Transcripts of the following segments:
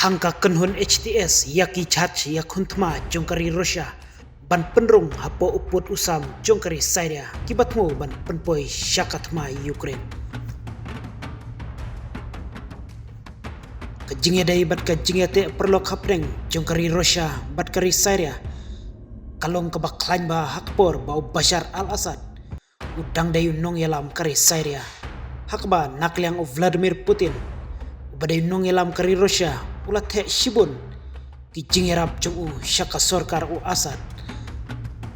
Khangka kenhun HTS yaki chach yakuntma jongkari Russia ban penrung hapo uput usam jongkari Syria kibatmu ban penpoi syakatma Ukraine. Kajingya dai bat kajingya te perlok hapreng jongkari Russia bat kari Syria kalong kebaklain ba hakpor bau Bashar al-Assad udang dayu nong yalam kari Syria hakba nakliang o Vladimir Putin badai nong yalam kari Russia ulat he shibun ki jingerap jong syaka sorkar u Assad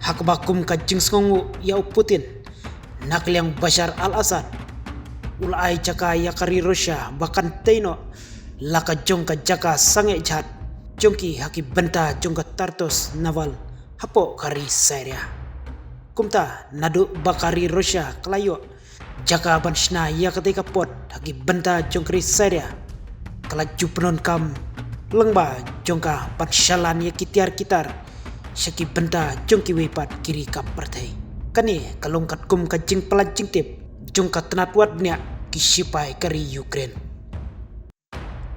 hakba kum ka jingsngongu ya Putin nakliang Bashar al-Assad ulai jaka ya kari Russia bahkan teino laka jongka jaka sange jhat jongki haki benta jongka Tartus naval hapo kari Syria kumta nadu bakari Russia kelayo jaka banshna ya ketika pot haki benta jongkri Syria kala jupnon kam lengba jongka banshalan ya kitiar kitar syaki benta jongki wepat kiri kam partai kani kalongkat kum kajing pelajing tip jongka tenatwat bnya kisipai kari Ukraine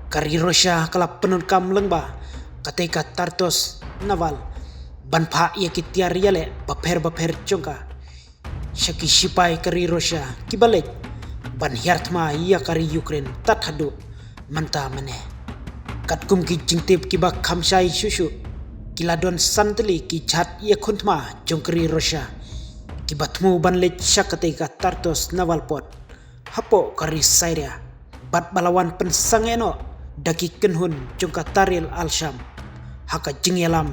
kari Russia kala penon kam lengba ketika Tartus naval banpa ya kitiar yale baper jongka syaki sipai kari Russia kibalik ban hyartma ya kari Ukraine tathadu manta mane katkum ki jingtip kiba khamsai shushu kiladon santli ki chat ya khuntma jongkri Russia kibatmu ban lech syakatika Tartus naval port hapo kari Syria bat balawan pensangeno daki kenhun jongka Taril al-Sham haka jingyalam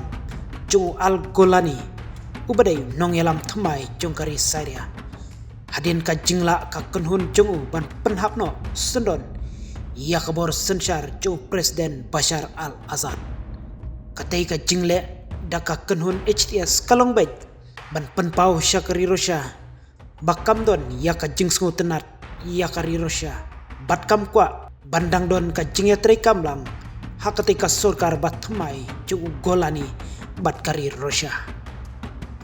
jung al-Golani ubadai nong yalam thamai jongkari Syria hadin ka jingla ka kenhun jongu ban penhapno sendon ia kabor sensar jong Presiden Bashar al-Assad katai ka jingle daka kenhun HTS kalongbet ban penpau syakari Russia bakam don ia ka jingsngu tenat ia kari Russia bat kam kwa bandang don ka jingya trei kamlang hakati ka sorkar bat thamai jong Golani bat kari Russia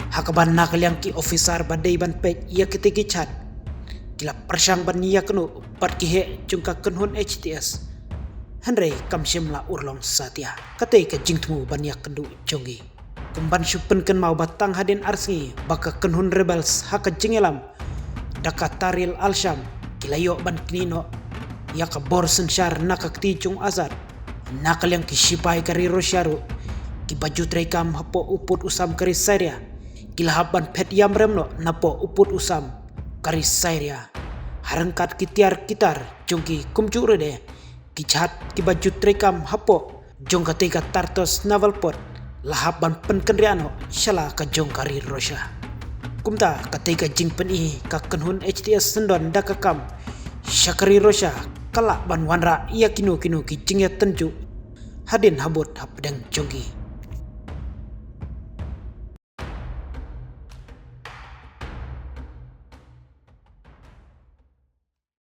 hakaban nakaliang ki officer badai ban pek ia ketiki chat kila persang ban ia kenu bat kihe jungka kenhun HTS Henry kamshimla urlong satya katai ka jingtmu ban ia kendu jongi kumban syupen ken mau batang hadin arsi baka kenhun rebels haka jingelam daka Taril al-Sham kila yo ban knino ia ka borsen syar nakakti jung Assad nakaliang ki sipai kari Russia ru ki baju trekam hapo uput usam kari Syria kilahaban pet yam remno napo uput usam kari Syria harangkat kitiar kitar jongki kumjure de kichat ki baju trekam hapo jong katika Tartus naval port lahaban penkendriano syala ka jong kari Russia kumta katika jing peni ka kenhun HTS sendon dakakam syakari Russia kala ban wanra ia kinu ki jingya tenju hadin habot hapdeng jongki